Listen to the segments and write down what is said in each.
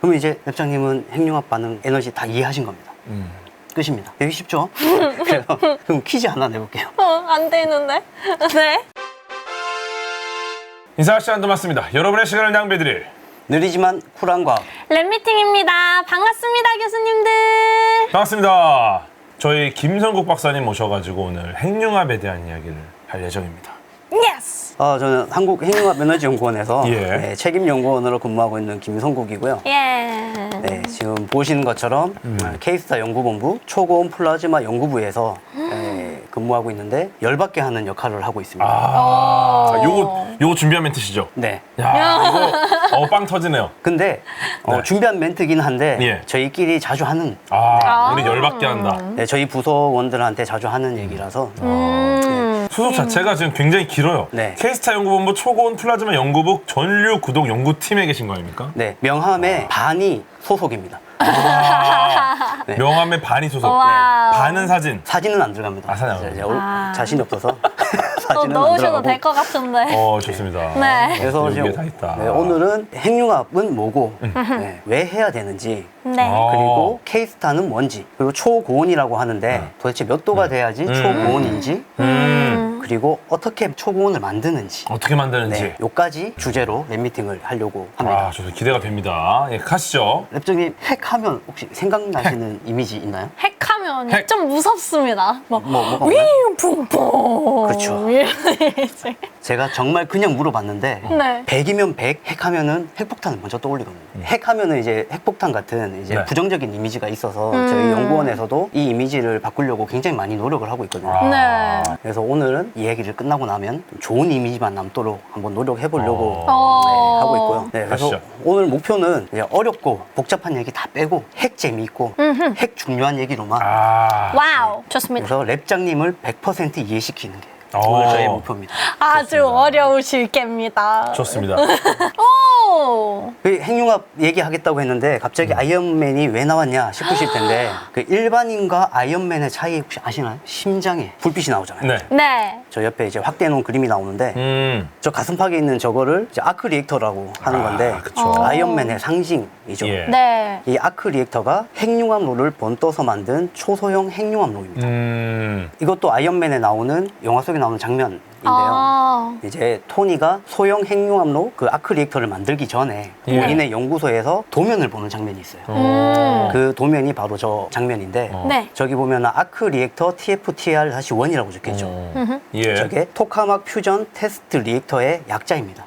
그러면 이제 랩장님은 핵융합 반응 에너지 다 이해하신 겁니다. 끝입니다. 되게 쉽죠? 그래서 그럼 퀴즈 하나 내볼게요. 안 되는데? 네. 인사 시간도 맞습니다. 여러분의 시간을 낭비해드릴 느리지만 쿨한 과학. 랩미팅입니다. 반갑습니다, 교수님들. 반갑습니다. 저희 김성국 박사님 모셔가지고 오늘 핵융합에 대한 이야기를 할 예정입니다. 예스. 저는 한국핵융합에너지연구원에서 예. 네, 책임연구원으로 근무하고 있는 김성국이고요. 예. 네, 지금 보시는 것처럼 K스타 연구본부 초고온 플라즈마 연구부에서 근무하고 있는데 열받게 하는 역할을 하고 있습니다. 요거 준비한 멘트시죠? 네. 야, 이거 빵 터지네요. 근데 네. 준비한 멘트긴 한데 예. 저희끼리 자주 하는 우리 열받게 한다. 네, 저희 부서원들한테 자주 하는 얘기라서 소속 자체가 지금 굉장히 길어요. 네. K스타 연구본부 초고온 플라즈마 연구부 전류 구독 연구팀에 계신 거 아닙니까? 네, 명함의 반이 소속입니다. 네. 명함의 반이 소속. 와. 반은 사진. 사진은 안 들어갑니다. 사진 안 들어가요? 자신이 없어서 사진은 안 넣으셔도 들어가고. 될 것 같은데. 좋습니다. 네. 그래서 여기에 지금 다 있다. 네, 오늘은 핵융합은 뭐고 네, 왜 해야 되는지 네. 그리고 K스타는 뭔지 그리고 초고온이라고 하는데 도대체 몇 도가 돼야지 초고온인지 그리고 어떻게 초고온을 만드는지 어떻게 만드는지. 네, 요까지 주제로 랩미팅을 하려고 합니다. 좋습니다. 기대가 됩니다. 예, 가시죠. 랩장님 핵하면 혹시 생각나시는 이미지 있나요? 핵하면 핵. 좀 무섭습니다. 막 뭐가 윙 없나요? 붕붕. 그렇죠. 이러지. 제가 정말 그냥 물어봤는데 네. 100이면 100, 핵하면은 핵폭탄을 먼저 떠올리거든요. 핵하면은 이제 핵폭탄 같은 이제 네. 부정적인 이미지가 있어서 저희 연구원에서도 이 이미지를 바꾸려고 굉장히 많이 노력을 하고 있거든요. 네. 그래서 오늘은 이 얘기를 끝나고 나면 좀 좋은 이미지만 남도록 한번 노력해 보려고 어. 하고 있고요. 네, 그래서 가시죠. 오늘 목표는 이제 어렵고 복잡한 얘기 다 빼고 핵 재미있고 핵 중요한 얘기로만 와우. 좋습니다. 그래서 랩장님을 100% 이해시키는 게 오늘 저의 목표입니다. 아주 어려우실 겁니다. 좋습니다. 오. 그 핵융합 얘기하겠다고 했는데 갑자기 아이언맨이 왜 나왔냐 싶으실 텐데 그 일반인과 아이언맨의 차이 혹시 아시나요? 심장에 불빛이 나오잖아요. 네. 네. 저 옆에 이제 확대해 놓은 그림이 나오는데 저 가슴팍에 있는 저거를 이제 아크 리액터라고 하는 건데 그쵸. 아이언맨의 상징이죠. 예. 네. 이 아크 리액터가 핵융합로를 번떠서 만든 초소형 핵융합로입니다. 이것도 이것도 아이언맨에 나오는 영화 속에 나오는 장면인데요. 이제 토니가 소형 핵융합로 그 아크 리액터를 만들기 전에 예. 본인의 연구소에서 도면을 보는 장면이 있어요. 그 도면이 바로 저 장면인데 네. 저기 보면 아크 리액터 TFTR-1이라고 적혀있죠. 예. 저게 토카막 퓨전 테스트 리액터의 약자입니다.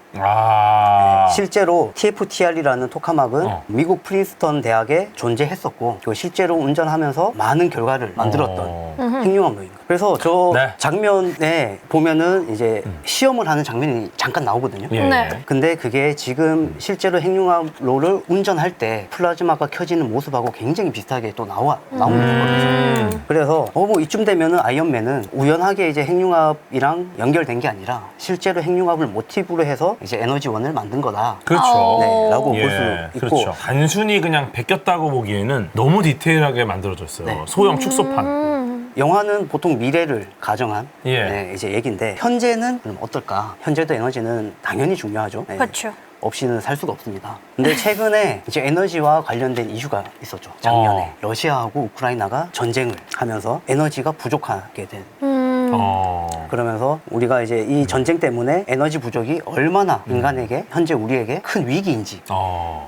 실제로 TFTR이라는 토카막은 미국 프린스턴 대학에 존재했었고 그리고 실제로 운전하면서 많은 결과를 만들었던 핵융합로입니다. 그래서 저 네. 장면에 보면은 이제 시험을 하는 장면이 잠깐 나오거든요. 예. 네. 근데 그게 지금 실제로 핵융합로를 운전할 때 플라즈마가 켜지는 모습하고 굉장히 비슷하게 또 나오는 거거든요. 그래서 뭐 이쯤 되면은 아이언맨은 우연하게 이제 핵융합이랑 연결된 게 아니라 실제로 핵융합을 모티브로 해서 이제 에너지원을 만든 거다. 그렇죠. 네, 라고 예, 볼 수 있고 그렇죠. 단순히 그냥 베꼈다고 보기에는 너무 디테일하게 만들어졌어요. 네. 소형 축소판. 영화는 보통 미래를 가정한 예. 네, 이제 얘기인데 현재는 그럼 어떨까? 현재도 에너지는 당연히 중요하죠. 네. 그렇죠. 없이는 살 수가 없습니다. 근데 최근에 이제 에너지와 관련된 이슈가 있었죠. 작년에 러시아하고 우크라이나가 전쟁을 하면서 에너지가 부족하게 된. 그러면서 우리가 이제 이 전쟁 때문에 에너지 부족이 얼마나 인간에게 현재 우리에게 큰 위기인지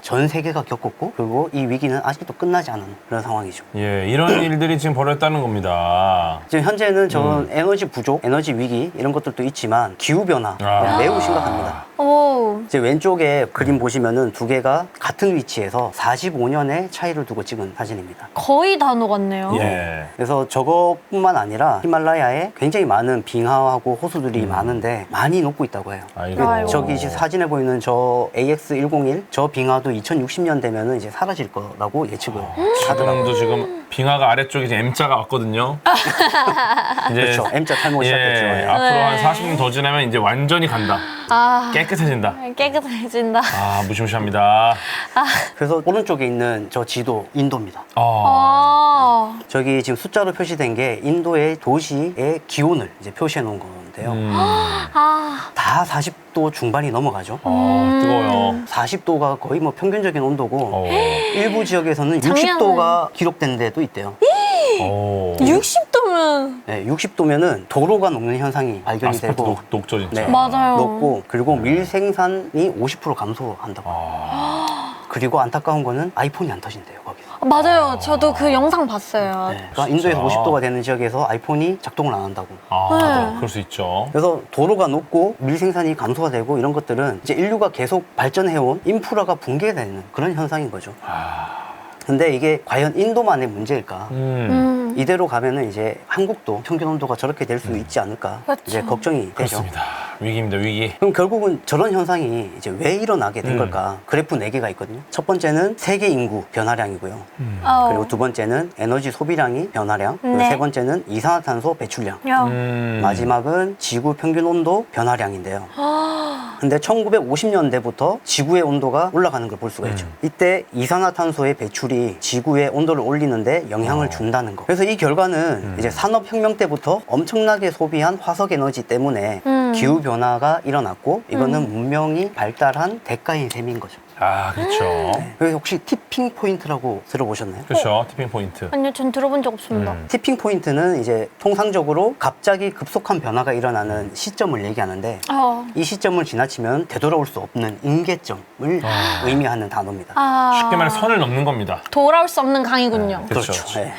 전 세계가 겪었고 그리고 이 위기는 아직도 끝나지 않은 그런 상황이죠. 예, 이런 일들이 지금 벌어졌다는 겁니다. 지금 현재는 저 에너지 부족, 에너지 위기 이런 것들도 있지만 기후 변화 매우 심각합니다. 오. 이제 왼쪽에 그림 보시면은 두 개가 같은 위치에서 45년의 차이를 두고 찍은 사진입니다. 거의 다 녹았네요. 예. 그래서 저것뿐만 아니라 히말라야에 굉장히 많은 빙하하고 호수들이 많은데 많이 녹고 있다고 해요. 아이고. 저기 이제 사진에 보이는 저 AX101 저 빙하도 2060년 되면은 이제 사라질 거라고 예측을 하더라고요. 지금 빙하가 아래쪽에 이제 M자가 왔거든요. 이제 그렇죠. M자 탈모 시작됐죠. 예, 앞으로 한 40년 더 지나면 이제 완전히 간다. 아, 깨끗해진다. 깨끗해진다. 아, 무시무시합니다. 그래서 오른쪽에 있는 저 지도 인도입니다. 아, 저기 지금 숫자로 표시된 게 인도의 도시의 기온을 이제 표시해 놓은 건데요. 아, 다 40도 중반이 넘어가죠. 뜨거워요. 40도가 거의 뭐 평균적인 온도고 어. 일부 지역에서는 작년에- 60도가 기록된 데도 있대요. 오. 60도면 네, 60도면은 도로가 녹는 현상이 발견이 아스팔트 되고 녹죠, 진짜. 네, 맞아요. 녹고 그리고 밀 생산이 50% 감소한다고. 그리고 안타까운 거는 아이폰이 안 터진대요, 거기서. 맞아요. 저도 그 영상 봤어요. 네, 그러니까 인도에서 진짜? 50도가 되는 지역에서 아이폰이 작동을 안 한다고. 아, 네. 맞아. 그럴 수 있죠. 그래서 도로가 높고 밀 생산이 감소가 되고 이런 것들은 이제 인류가 계속 발전해온 인프라가 붕괴되는 그런 현상인 거죠. 근데 이게 과연 인도만의 문제일까? 이대로 가면은 이제 한국도 평균 온도가 저렇게 될 수 있지 않을까? 그렇죠. 이제 걱정이 되죠. 그렇습니다. 위기입니다, 위기. 그럼 결국은 저런 현상이 이제 왜 일어나게 된 걸까? 그래프 4개가 있거든요. 첫 번째는 세계 인구 변화량이고요. 그리고 두 번째는 에너지 소비량이 변화량. 그리고 네. 세 번째는 이산화탄소 배출량. 야. 마지막은 지구 평균 온도 변화량인데요. 근데 1950년대부터 지구의 온도가 올라가는 걸 볼 수가 있죠. 이때 이산화탄소의 배출이 지구의 온도를 올리는데 영향을 준다는 거. 그래서 이 결과는 이제 산업혁명 때부터 엄청나게 소비한 화석 에너지 때문에 기후 변화가 일어났고 이거는 문명이 발달한 대가인 셈인 거죠. 아, 그렇죠. 그래서 혹시 티핑 포인트라고 들어보셨나요? 그렇죠. 티핑 포인트. 아니요, 전 들어본 적 없습니다. 티핑 포인트는 이제 통상적으로 갑자기 급속한 변화가 일어나는 시점을 얘기하는데 이 시점을 지나치면 되돌아올 수 없는 임계점을 의미하는 단어입니다. 아, 쉽게 말해 선을 넘는 겁니다. 돌아올 수 없는 강이군요. 그렇죠. 네.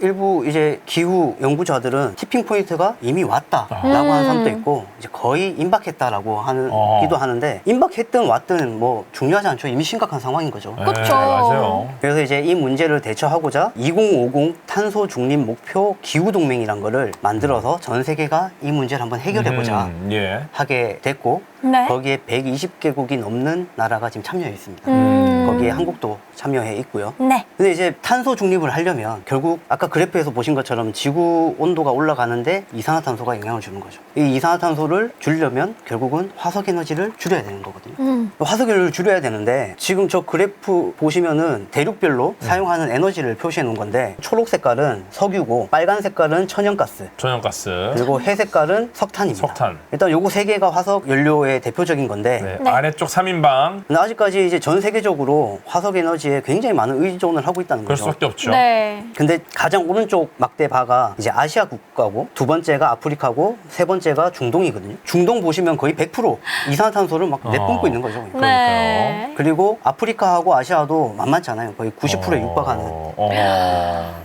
일부 이제 기후 연구자들은 티핑 포인트가 이미 왔다라고 하는 사람도 있고 이제 거의 임박했다라고 하기도 하는데 임박했든 왔든 뭐 중요하지 않죠. 이미 심각한 상황인 거죠. 네, 그쵸. 맞아요. 그래서 이제 이 문제를 대처하고자 2050 탄소 중립 목표 기후 동맹이란 거를 만들어서 전 세계가 이 문제를 한번 해결해 보자 예. 하게 됐고 네. 거기에 120개국이 넘는 나라가 지금 참여해 있습니다. 거기에 한국도 참여해 있고요. 네. 근데 이제 탄소 중립을 하려면 결국 아까 그래프에서 보신 것처럼 지구 온도가 올라가는데 이산화탄소가 영향을 주는 거죠. 이 이산화탄소를 줄이려면 결국은 화석 에너지를 줄여야 되는 거거든요. 화석 에너지를 줄여야 되는데 지금 저 그래프 보시면은 대륙별로 사용하는 에너지를 표시해 놓은 건데 초록 색깔은 석유고 빨간 색깔은 천연가스 천연가스. 그리고 회 색깔은 석탄입니다. 석탄. 일단 요거 세 개가 화석 연료의 대표적인 건데 네. 네. 아래쪽 3인방. 근데 아직까지 이제 전 세계적으로 화석 에너지에 굉장히 많은 의존을 하고 있다는 그럴 거죠. 수밖에 없죠. 네. 근데 가장 오른쪽 막대 바가 이제 아시아 국가고 두 번째가 아프리카고 세 번째가 중동이거든요. 중동 보시면 거의 100% 이산화탄소를 막 내뿜고 있는 거죠. 그러니까. 네. 그리고 아프리카하고 아시아도 만만치 않아요. 거의 90%에 육박하는.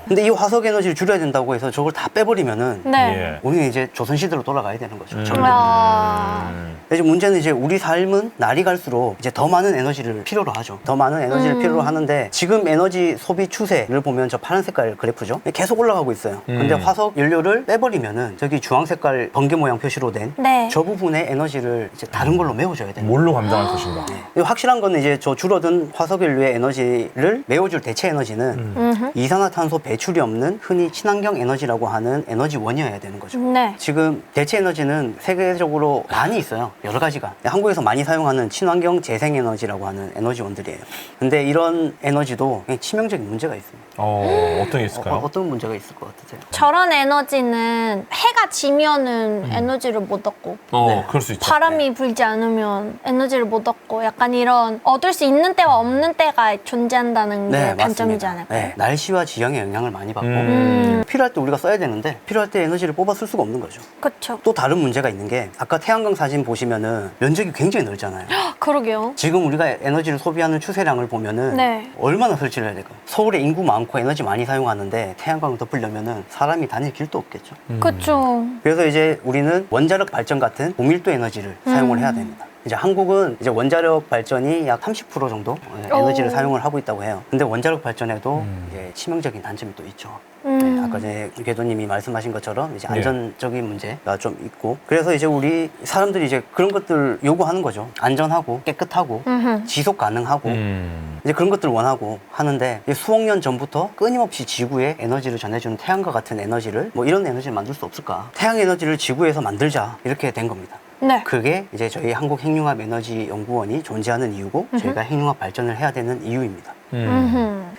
근데 이 화석 에너지를 줄여야 된다고 해서 저걸 다 빼버리면은 네. 예. 우리는 이제 조선시대로 돌아가야 되는 거죠. 절대. 아, 이제 문제는 이제 우리 삶은 날이 갈수록 이제 더 많은 에너지를 필요로 하죠. 더 많은 에너지를 필요로 하는데 지금 에너지 소비 추세를 보면 저 파란 색깔 그래프죠. 계속 올라가고 있어요. 근데 화석 연료를 빼버리면은 저기 주황 색깔 번개 모양 표시로 된 저 네. 부분의 에너지를 이제 다른 걸로 메워줘야 돼요. 뭘로 감당할 것인가? 확실한 거는 이제 저 줄어든 화석 연료의 에너지를 메워줄 대체 에너지는 이산화탄소 배출이 없는 흔히 친환경 에너지라고 하는 에너지원이어야 되는 거죠. 네. 지금 대체 에너지는 세계적으로 많이 있어요. 여러 가지가. 한국에서 많이 사용하는 친환경 재생에너지라고 하는 에너지원들이에요. 근데 이런 에너지도 그냥 치명적인 문제가 있습니다. 어떤 게 있을까요? 어떤 문제가 있을 것 같으세요? 저런 에너지는 해가 지면은 에너지를 못 얻고 네. 그럴 수 있죠. 바람이 불지 않으면 에너지를 못 얻고 약간 이런 얻을 수 있는 때와 없는 때가 존재한다는 게 단점이지 않을까요? 네, 날씨와 지형의 영향을 많이 받고 필요할 때 우리가 써야 되는데 필요할 때 에너지를 뽑아 쓸 수가 없는 거죠. 그렇죠. 또 다른 문제가 있는 게 아까 태양광 사진 보시면은 면적이 굉장히 넓잖아요. 그러게요. 지금 우리가 에너지를 소비하는 추세량을 보면은 네. 얼마나 설치를 해야 될까요? 서울에 인구 많고 에너지 많이 사용하는데 태양광을 덮으려면은 사람이 다닐 길도 없겠죠. 그렇죠. 그래서 이제 우리는 원자력 발전 같은 고밀도 에너지를 사용을 해야 됩니다. 이제 한국은 이제 원자력 발전이 약 30% 정도 에너지를 오. 사용을 하고 있다고 해요. 근데 원자력 발전에도 이제 치명적인 단점이 또 있죠. 네, 아까 전에 궤도님이 말씀하신 것처럼 이제 안전적인 문제가 좀 있고 그래서 이제 우리 사람들이 이제 그런 것들 요구하는 거죠. 안전하고 깨끗하고 지속 가능하고 이제 그런 것들 원하고 하는데 이제 수억 년 전부터 끊임없이 지구에 에너지를 전해주는 태양과 같은 에너지를 뭐 이런 에너지를 만들 수 없을까? 태양 에너지를 지구에서 만들자 이렇게 된 겁니다. 네. 그게 이제 저희 한국핵융합에너지연구원이 존재하는 이유고 저희가 핵융합 발전을 해야 되는 이유입니다.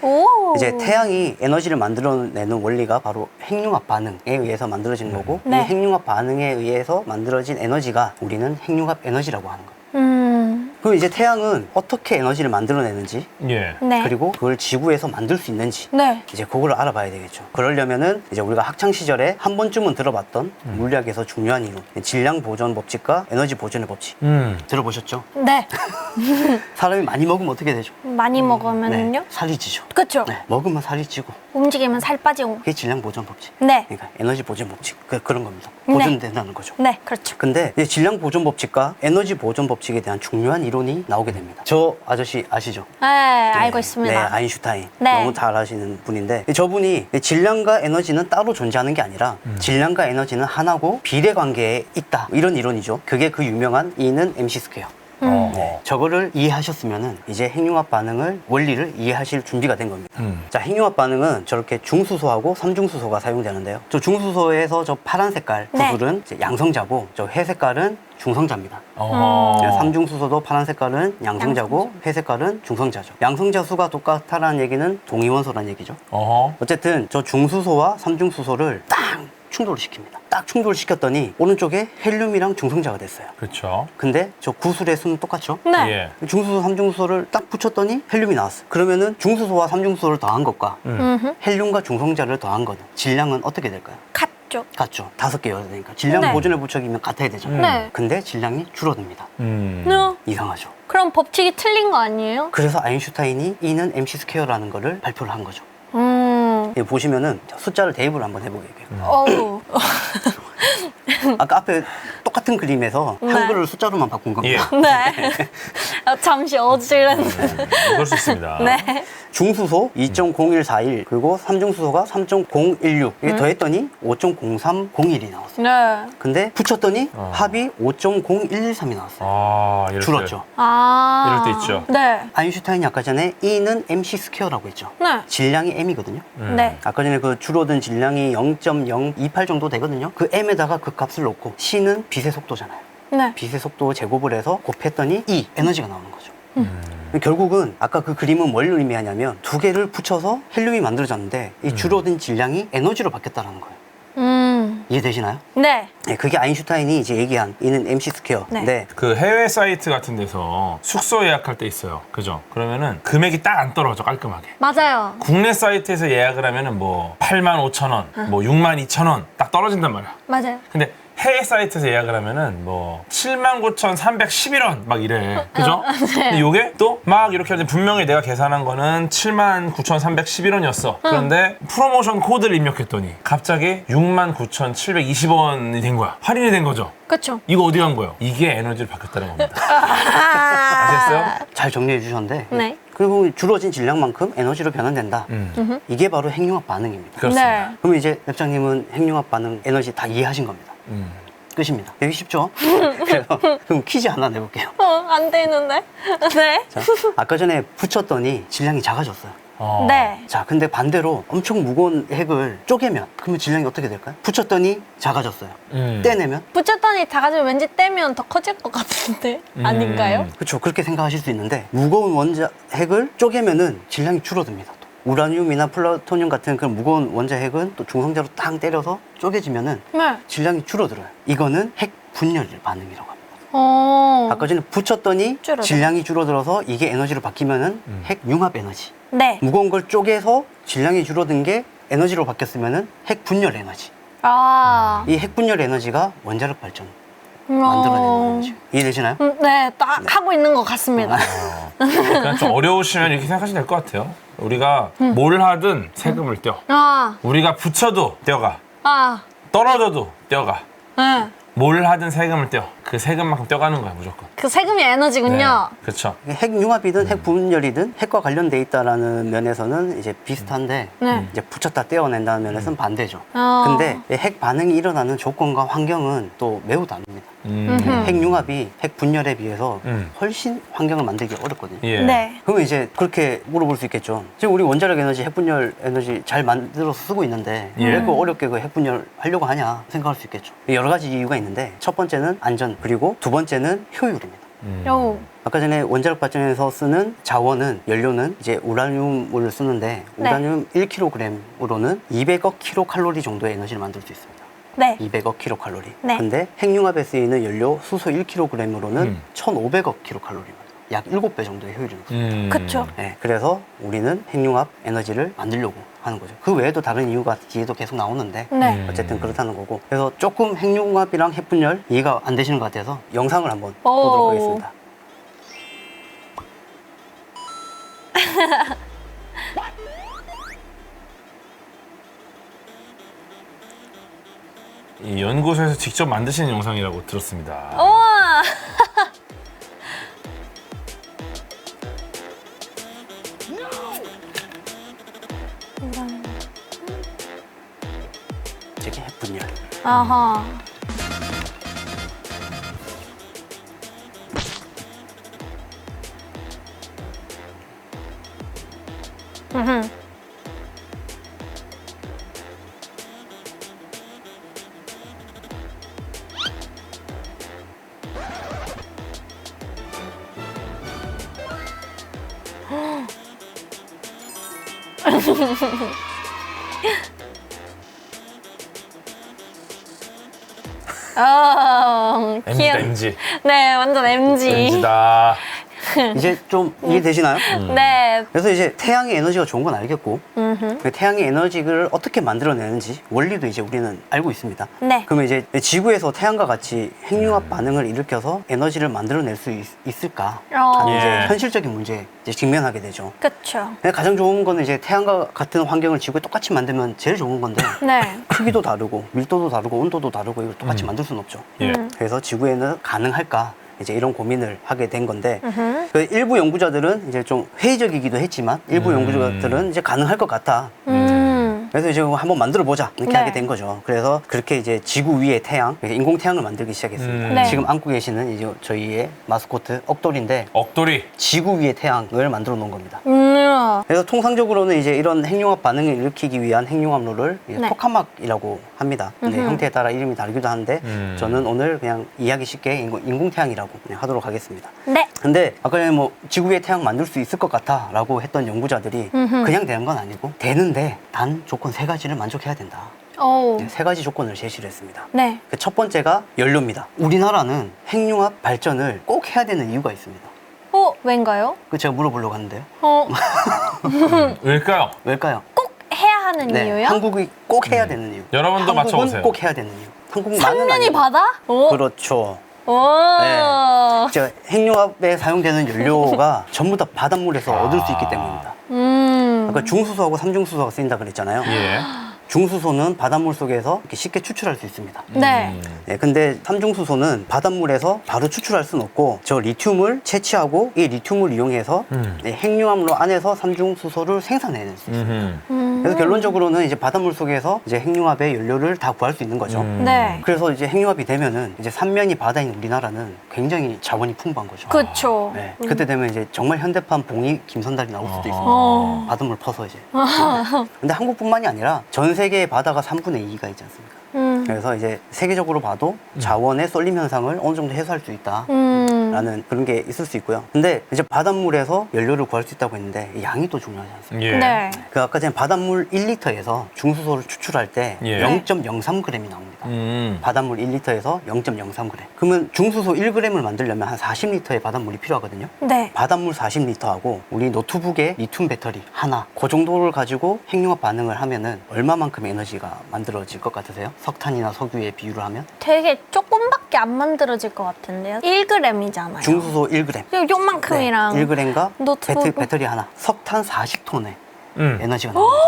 오. 이제 태양이 에너지를 만들어내는 원리가 바로 핵융합 반응에 의해서 만들어진 거고 네. 이 핵융합 반응에 의해서 만들어진 에너지가 우리는 핵융합 에너지라고 하는 거예요. 그럼 이제 태양은 어떻게 에너지를 만들어내는지 예. 네. 그리고 그걸 지구에서 만들 수 있는지 네. 이제 그걸 알아봐야 되겠죠. 그러려면은 이제 우리가 학창 시절에 한 번쯤은 들어봤던 물리학에서 중요한 이론, 질량 보존 법칙과 에너지 보존의 법칙 들어보셨죠? 네. 사람이 많이 먹으면 어떻게 되죠? 많이 먹으면요? 살이 찌죠. 그쵸. 네, 먹으면 살이 찌고 움직이면 살 빠지고. 그게 질량 보존 법칙. 네. 그러니까 에너지 보존 법칙 그런 겁니다. 네. 보존된다는 거죠. 네, 그렇죠. 근데 이 질량 보존 법칙과 에너지 보존 법칙에 대한 중요한 이론이 나오게 됩니다. 저 아저씨 아시죠? 네, 알고 있습니다. 네, 아인슈타인. 네. 너무 잘 아시는 분인데 저분이 질량과 에너지는 따로 존재하는 게 아니라 질량과 에너지는 하나고 비례 관계에 있다. 이런 이론이죠. 그게 그 유명한 E는 MC 스퀘어. 네, 저거를 이해하셨으면은 이제 핵융합 반응을 원리를 이해하실 준비가 된 겁니다. 자, 핵융합 반응은 저렇게 중수소하고 삼중수소가 사용되는데요. 저 중수소에서 저 파란 색깔 네. 구슬은 이제 양성자고 저 회색깔은 중성자입니다. 어. 삼중수소도 파란 색깔은 양성자고 회색깔은 중성자죠. 양성자 수가 똑같다라는 얘기는 동위원소라는 얘기죠. 어허. 어쨌든 저 중수소와 삼중수소를 딱 충돌을 시킵니다. 딱 충돌을 시켰더니 오른쪽에 헬륨이랑 중성자가 됐어요. 그렇죠. 근데 저 구슬의 수는 똑같죠? 네. 예. 중수소, 삼중수소를 딱 붙였더니 헬륨이 나왔어. 그러면은 중수소와 삼중수소를 더한 것과 헬륨과 중성자를 더한 거는 질량은 어떻게 될까요? 같죠. 같죠. 5개여야 되니까. 질량 네. 보존의 부척이면 같아야 되잖아요. 네. 근데 질량이 줄어듭니다. 음. 네. 이상하죠. 그럼 법칙이 틀린 거 아니에요? 그래서 아인슈타인이 E는 MC 스퀘어라는 거를 발표를 한 거죠. 여기 보시면은 숫자를 대입을 한번 해보게요. 어우. 아까 앞에 똑같은 그림에서 네. 한글을 숫자로만 바꾼 겁니다. 네. 잠시 어질은. 그럴 수 있습니다. 네. 중수소 2.0141 그리고 삼중수소가 3.016 이게 더했더니 5.0301이 나왔어요. 네. 근데 붙였더니 합이 5.0113이 나왔어요. 아, 이럴 줄었죠. 때. 아. 이럴 때 있죠. 네. 아인슈타인이 아까 전에 E는 MC 스퀘어라고 했죠. 네. 질량이 M이거든요. 네. 아까 전에 그 줄어든 질량이 0.028 정도 되거든요. 그 M에다가 그 값을 넣고 C는 빛의 속도잖아요. 네. 빛의 속도 제곱을 해서 곱했더니 E, 에너지가 나오는 거죠. 결국은 아까 그 그림은 뭘 의미하냐면 두 개를 붙여서 헬륨이 만들어졌는데 이 줄어든 질량이 에너지로 바뀌었다는 거예요. 이해되시나요? 네. 네, 그게 아인슈타인이 이제 얘기한 E는 MC 스퀘어인데 네. 그 해외 사이트 같은 데서 숙소 예약할 때 있어요. 그죠? 그러면은 금액이 딱 안 떨어져, 깔끔하게. 맞아요. 국내 사이트에서 예약을 하면은 뭐 85,000원, 뭐 62,000원 딱 떨어진단 말이야. 맞아요. 근데 해외 사이트에서 예약을 하면은 뭐 79,311원 막 이래. 그죠? 근데 요게 또 막 이렇게 하는데 분명히 내가 계산한 거는 79,311원이었어. 그런데 프로모션 코드를 입력했더니 갑자기 69,720원이 된 거야. 할인이 된 거죠. 그쵸. 이거 어디 간 거예요? 이게 에너지를 바뀌었다는 겁니다. 아셨어요? 잘 정리해 주셨는데 네. 그리고 줄어진 질량만큼 에너지로 변환된다. 이게 바로 핵융합 반응입니다. 그렇습니다. 네. 그럼 이제 랩장님은 핵융합 반응 에너지 다 이해하신 겁니다. 끝입니다. 되게 쉽죠? 그래서 그럼 퀴즈 하나 내볼게요. 안 되는데. 네. 자, 아까 전에 붙였더니 질량이 작아졌어요. 어. 네. 자, 근데 반대로 엄청 무거운 핵을 쪼개면 그러면 질량이 어떻게 될까요? 붙였더니 작아졌어요. 떼내면? 붙였더니 작아지면 왠지 떼면 더 커질 것 같은데. 아닌가요? 그렇죠. 그렇게 생각하실 수 있는데 무거운 원자 핵을 쪼개면은 질량이 줄어듭니다. 또. 우라늄이나 플루토늄 같은 그런 무거운 원자 핵은 또 중성자로 딱 때려서 쪼개지면은 네. 질량이 줄어들어요. 이거는 핵 분열 반응이라고 합니다. 아까 전에 붙였더니 줄어들어. 질량이 줄어들어서 이게 에너지로 바뀌면은 핵 융합 에너지. 네. 무거운 걸 쪼개서 질량이 줄어든 게 에너지로 바뀌었으면은 핵 분열 에너지. 아. 이 핵 분열 에너지가 원자력 발전 만들어내는 에너지. 이해되시나요? 네, 딱 하고 있는 것 같습니다. 그냥 좀 어려우시면 이렇게 생각하시면 될 것 같아요. 우리가 뭘 하든 세금을 떼어. 아, 우리가 붙여도 떼어가. 아, 떨어져도 떼어가. 네. 뭘 하든 세금을 떼어. 그 세금만큼 떼어가는 거야, 무조건. 그 세금이 에너지군요. 그렇죠. 핵 융합이든 핵 분열이든 핵과 관련돼 있다라는 면에서는 이제 비슷한데 네. 이제 붙였다 떼어낸다는 면에서는 반대죠. 어. 근데 이 핵 반응이 일어나는 조건과 환경은 또 매우 다릅니다. 핵 융합이 핵 분열에 비해서 훨씬 환경을 만들기 어렵거든요. 예. 네. 그러면 이제 그렇게 물어볼 수 있겠죠. 지금 우리 원자력 에너지, 핵분열 에너지 잘 만들어서 쓰고 있는데 왜 그 어렵게 그 핵분열 하려고 하냐 생각할 수 있겠죠. 여러 가지 이유가 있는데 첫 번째는 안전 그리고 두 번째는 효율입니다. 오. 아까 전에 원자력 발전에서 쓰는 자원은 연료는 이제 우라늄을 쓰는데 네. 우라늄 1kg으로는 200억 킬로칼로리 정도의 에너지를 만들 수 있습니다. 네. 200억 킬로칼로리. 네. 근데 핵융합에 쓰이는 연료 수소 1kg으로는 1,500억 킬로칼로리입니다. 약 7배 정도의 효율이 높습니다. 그쵸. 네, 그래서 우리는 핵융합 에너지를 만들려고 하는 거죠. 그 외에도 다른 이유가 뒤에도 계속 나오는데 네. 어쨌든 그렇다는 거고. 그래서 조금 핵융합이랑 핵분열 이해가 안 되시는 것 같아서 영상을 한번 오. 보도록 하겠습니다. 이 연구소에서 직접 만드시는 영상이라고 들었습니다. 우와. 이게 핵분열. 아하. 음흠. MG다, MG. 네, 완전 MG. MG다. 이제 좀 이해되시나요? 네. 그래서 이제 태양의 에너지가 좋은 건 알겠고 음흠. 그 태양의 에너지를 어떻게 만들어내는지 원리도 이제 우리는 알고 있습니다. 네. 그러면 이제 지구에서 태양과 같이 핵융합 반응을 일으켜서 에너지를 만들어낼 수 있을까 하는 예. 이제 현실적인 문제에 이제 직면하게 되죠. 그쵸. 근데 가장 좋은 거는 이제 태양과 같은 환경을 지구에 똑같이 만들면 제일 좋은 건데 네. 크기도 다르고 밀도도 다르고 온도도 다르고 이걸 똑같이 만들 수는 없죠. 예. 그래서 지구에는 가능할까? 이제 이런 고민을 하게 된 건데 음흠. 그 일부 연구자들은 이제 좀 회의적이기도 했지만 일부 연구자들은 이제 가능할 것 같다. 그래서 이제 한번 만들어 보자 이렇게 네. 하게 된 거죠. 그래서 그렇게 이제 지구 위의 태양, 인공 태양을 만들기 시작했습니다. 네. 지금 안고 계시는 이제 저희의 마스코트 억돌인데 억돌이. 지구 위의 태양을 만들어 놓은 겁니다. 네. 그래서 통상적으로는 이제 이런 핵융합 반응을 일으키기 위한 핵융합로를 이제 네. 토카막이라고 합니다. 근데 형태에 따라 이름이 다르기도 한데 저는 오늘 그냥 이해하기 쉽게 인공 태양이라고 그냥 하도록 하겠습니다. 네. 근데 아까 전에 뭐 지구 위의 태양 만들 수 있을 것 같아라고 했던 연구자들이 그냥 되는 건 아니고 되는데 단 조건 3가지를 만족해야 된다. 오. 네, 3가지 조건을 제시를 했습니다. 네. 그 첫 번째가 연료입니다. 우리나라는 핵융합 발전을 꼭 해야 되는 이유가 있습니다. 왠가요? 그 제가 물어보려고 하는데요. 왜일까요? 왜일까요? 꼭 해야 하는 이유요? 한국이 꼭 해야 되는 이유. 여러분도 한국은 맞춰보세요. 꼭 해야 되는 이유. 한국만은 삼면이 아니고. 바다? 오. 그렇죠. 오. 제가 핵융합에 사용되는 연료가 전부 다 바닷물에서 얻을 수 있기 때문입니다. 아까 중수소하고 삼중수소가 쓰인다 그랬잖아요. 예. 중수소는 바닷물 속에서 이렇게 쉽게 추출할 수 있습니다. 네. 네, 근데 삼중수소는 바닷물에서 바로 추출할 수는 없고 저 리튬을 채취하고 이 리튬을 이용해서 네, 핵융합로 안에서 삼중수소를 생산해낼 수 있습니다. 그래서 결론적으로는 이제 바닷물 속에서 이제 핵융합의 연료를 다 구할 수 있는 거죠. 네. 그래서 이제 핵융합이 되면은 이제 삼면이 바다인 우리나라는 굉장히 자원이 풍부한 거죠. 그쵸. 네, 그때 되면 이제 정말 현대판 봉이 김선달이 나올 수도 있습니다. 어. 바닷물 퍼서 이제. 근데 한국뿐만이 아니라 전 세계의 바다가 3분의 2가 있지 않습니까? 그래서 이제 세계적으로 봐도 자원의 쏠림 현상을 어느 정도 해소할 수 있다라는 그런 게 있을 수 있고요. 근데 이제 바닷물에서 연료를 구할 수 있다고 했는데 양이 또 중요하지 않습니까? 예. 네. 그 아까 전에 바닷물 1리터에서 중수소를 추출할 때 예. 0.03g이 나옵니다. 바닷물 1리터에서 0.03g. 그러면 중수소 1g을 만들려면 한 40리터의 바닷물이 필요하거든요. 네. 바닷물 40리터하고 우리 노트북의 리튬 배터리 하나 그 정도를 가지고 핵융합 반응을 하면은 얼마만큼 에너지가 만들어질 것 같으세요? 석탄이나 석유에 비유를 하면? 되게 조금밖에 안 만들어질 것 같은데요? 1g이잖아요. 중수소 1g. 요만큼이랑 1g과 노트북. 배터리 하나. 석탄 40톤의 에너지가 나옵니다.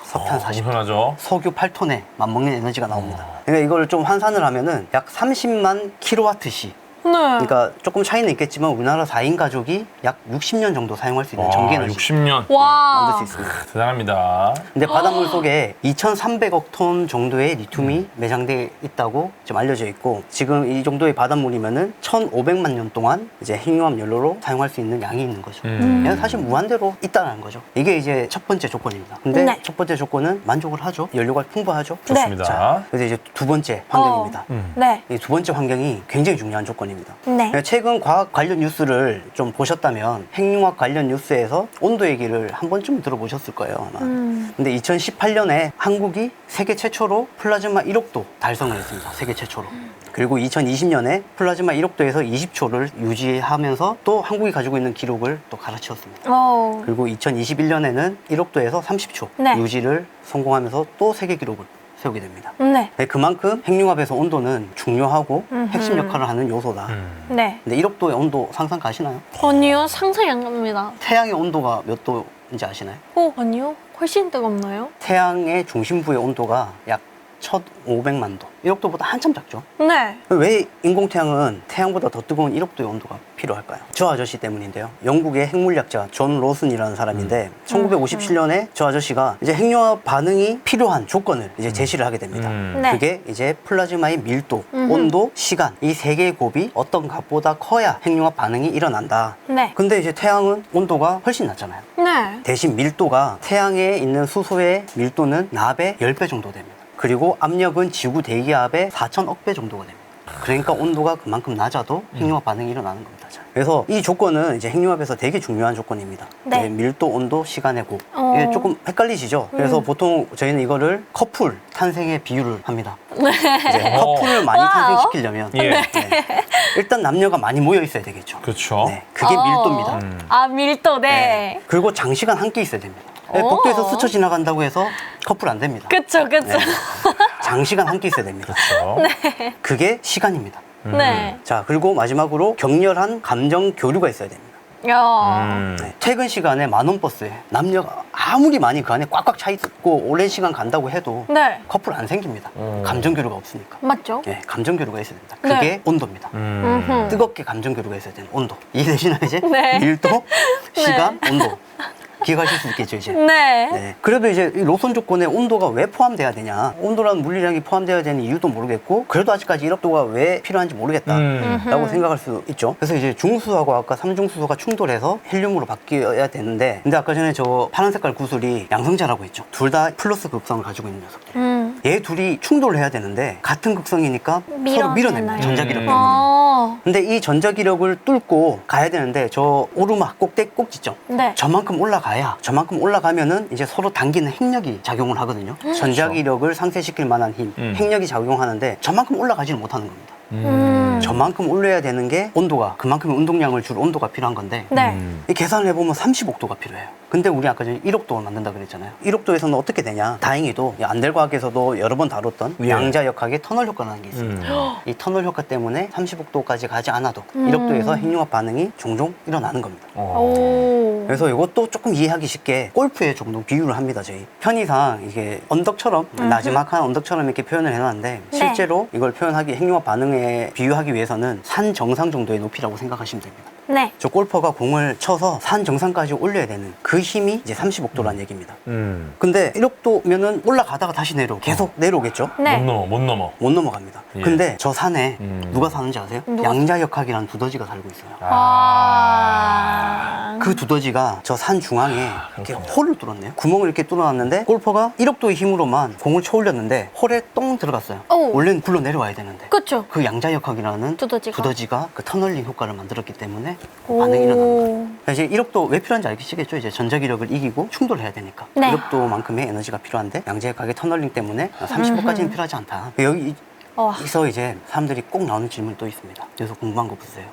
석탄 40톤. 편하죠. 석유 8톤에 맞먹는 에너지가 나옵니다. 그러니까 이걸 좀 환산을 하면은 약 30만 킬로와트시 그러니까 조금 차이는 있겠지만 우리나라 4인 가족이 약 60년 정도 사용할 수 있는 전기 에너지 60년. 와. 만들 수 있습니다. 대단합니다. 근데 바닷물 속에 2,300억 톤 정도의 리튬이 매장되어 있다고 좀 알려져 있고, 지금 이 정도의 바닷물이면은 1,500만 년 동안 이제 핵융합 연료로 사용할 수 있는 양이 있는 거죠. 그냥 사실 무한대로 있다는 거죠. 이게 이제 첫 번째 조건입니다. 근데 네. 첫 번째 조건은 만족을 하죠. 연료가 풍부하죠. 좋습니다. 자, 그래서 이제 두 번째 환경입니다. 네. 이 두 번째 환경이 굉장히 중요한 조건입니다. 네. 최근 과학 관련 뉴스를 좀 보셨다면 핵융합 관련 뉴스에서 온도 얘기를 한 번쯤 들어보셨을 거예요, 아마. 근데 2018년에 한국이 세계 최초로 플라즈마 1억도 달성을 했습니다. 세계 최초로. 그리고 2020년에 플라즈마 1억도에서 20초를 유지하면서 또 한국이 가지고 있는 기록을 또 갈아치웠습니다. 그리고 2021년에는 1억도에서 30초 네. 유지를 성공하면서 또 세계 기록을 세우게 됩니다. 네. 네, 그만큼 핵융합에서 온도는 중요하고 핵심 역할을 하는 요소다. 네. 근데 1억도의 온도 상상 가시나요? 아니요, 상상이 안 갑니다. 태양의 온도가 몇 도인지 아시나요? 아니요. 훨씬 뜨겁나요? 태양의 중심부의 온도가 약 1,500만 도. 1억도보다 한참 작죠. 네. 왜 인공태양은 태양보다 더 뜨거운 1억도의 온도가 필요할까요? 저 아저씨 때문인데요. 영국의 핵물리학자 존 로슨이라는 사람인데 1957년에 저 아저씨가 이제 핵융합 반응이 필요한 조건을 이제 제시를 하게 됩니다. 네. 그게 이제 플라즈마의 밀도, 온도, 시간 이 세 개의 곱이 어떤 값보다 커야 핵융합 반응이 일어난다. 네. 근데 이제 태양은 온도가 훨씬 낮잖아요. 네. 대신 밀도가 태양에 있는 수소의 밀도는 납의 10배 정도 됩니다. 그리고 압력은 지구 대기압의 4천억 배 정도가 됩니다. 그러니까 온도가 그만큼 낮아도 핵융합 반응이 일어나는 겁니다. 자, 그래서 이 조건은 이제 핵융합에서 되게 중요한 조건입니다. 네. 밀도, 온도, 시간의 곱. 이게 조금 헷갈리시죠? 그래서 보통 저희는 이거를 커플 탄생의 비유를 합니다. 이제 커플을 많이 와우. 탄생시키려면 예. 네. 일단 남녀가 많이 모여 있어야 되겠죠. 그렇죠. 네, 그게 밀도입니다. 아, 밀도, 네. 그리고 장시간 함께 있어야 됩니다. 네, 오. 복도에서 스쳐 지나간다고 해서 커플 안 됩니다. 그쵸, 그쵸. 네. 장시간 함께 있어야 됩니다. 그렇죠. 그게 시간입니다. 네. 자, 그리고 마지막으로 격렬한 감정 교류가 있어야 됩니다. 야. 네. 퇴근 시간에 만원버스에 남녀가 아무리 많이 그 안에 꽉꽉 차 있고 오랜 시간 간다고 해도 네. 커플 안 생깁니다. 감정 교류가 없으니까. 맞죠? 네, 감정 교류가 있어야 됩니다. 그게 네. 온도입니다. 음흠. 뜨겁게 감정 교류가 있어야 되는 온도. 이해되시나요, 이제? 네. 밀도, 시간, 온도. 기억하실 수 있겠죠, 이제? 네. 네. 그래도 이제 이 로선 조건에 온도가 왜 포함돼야 되냐? 온도라는 물리량이 포함돼야 되는 이유도 모르겠고, 그래도 아직까지 1억도가 왜 필요한지 모르겠다라고 생각할 수 있죠. 그래서 이제 중수소하고 아까 삼중수소가 충돌해서 헬륨으로 바뀌어야 되는데, 근데 아까 전에 저 파란 색깔 구슬이 양성자라고 했죠. 둘 다 플러스 극성을 가지고 있는 녀석들. 얘 둘이 충돌을 해야 되는데 같은 극성이니까 서로 밀어냅니다. 전자기력 때문에. 근데 이 전자기력을 뚫고 가야 되는데 저 오르막 꼭지점 네. 저만큼 올라가면은 이제 서로 당기는 핵력이 작용을 하거든요. 전자기력을 상쇄시킬 만한 힘, 핵력이 작용하는데 저만큼 올라가지는 못하는 겁니다. 저만큼 올려야 되는 게 온도가, 그만큼의 운동량을 줄 온도가 필요한 건데 네. 이 계산을 해보면 30억도가 필요해요. 근데 우리 아까 전에 1억도를 만든다 그랬잖아요. 1억도에서는 어떻게 되냐? 다행히도 안델과학에서도 여러 번 다뤘던 예. 양자역학의 터널 효과라는 게 있습니다. 이 터널 효과 때문에 30억도까지 가지 않아도 1억도에서 핵융합 반응이 종종 일어나는 겁니다. 오. 그래서 이것도 조금 이해하기 쉽게 골프에 종종 비유를 합니다. 저희 편의상 이게 언덕처럼 나지막한 언덕처럼 이렇게 표현을 해놨는데 네. 실제로 이걸 표현하기, 핵융합 반응에 비유하기 위해서는 산 정상 정도의 높이라고 생각하시면 됩니다. 네. 저 골퍼가 공을 쳐서 산 정상까지 올려야 되는 그 힘이 이제 30억도라는 얘기입니다. 근데 1억도면은 올라가다가 다시 계속 내려오겠죠? 네. 못 넘어. 못 넘어갑니다. 예. 근데 저 산에 누가 사는지 아세요? 누가 양자역학이라는 두더지가 살고 있어요. 아. 그 두더지가 저 산 중앙에 이렇게 홀을 뚫었네요. 구멍을 이렇게 뚫어놨는데 골퍼가 1억도의 힘으로만 공을 쳐 올렸는데 홀에 똥 들어갔어요. 오. 원래는 굴러 내려와야 되는데. 그쵸. 그 양자역학이라는 두더지가? 그 터널링 효과를 만들었기 때문에 반응이 일어나는 거예요. 이제 1억도 왜 필요한지 알겠시겠죠? 이제 전자기력을 이기고 충돌해야 되니까. 네. 1억도만큼의 에너지가 필요한데 양자역학의 터널링 때문에 30억까지는 필요하지 않다. 여기서 이제 사람들이 꼭 나오는 질문이 또 있습니다. 그래서 궁금한 거 보세요.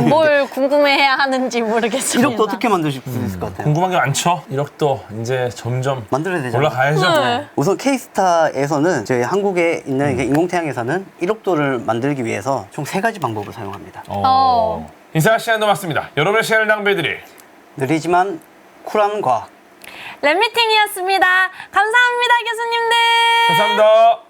뭘 궁금해해야 하는지 모르겠습니다. 1억도 어떻게 만드실 수 있을 것 같아요? 궁금한 게 많죠? 1억도 이제 점점 만들어야 되잖아요. 올라가야죠. 네. 우선 K스타에서는 저희 한국에 있는 이게 인공태양에서는 1억도를 만들기 위해서 총 3가지 방법을 사용합니다. 인사할 시간도 맞습니다. 여러분의 시간을 낭비해드릴 느리지만 쿨한 과학. 랩미팅이었습니다. 감사합니다, 교수님들. 감사합니다.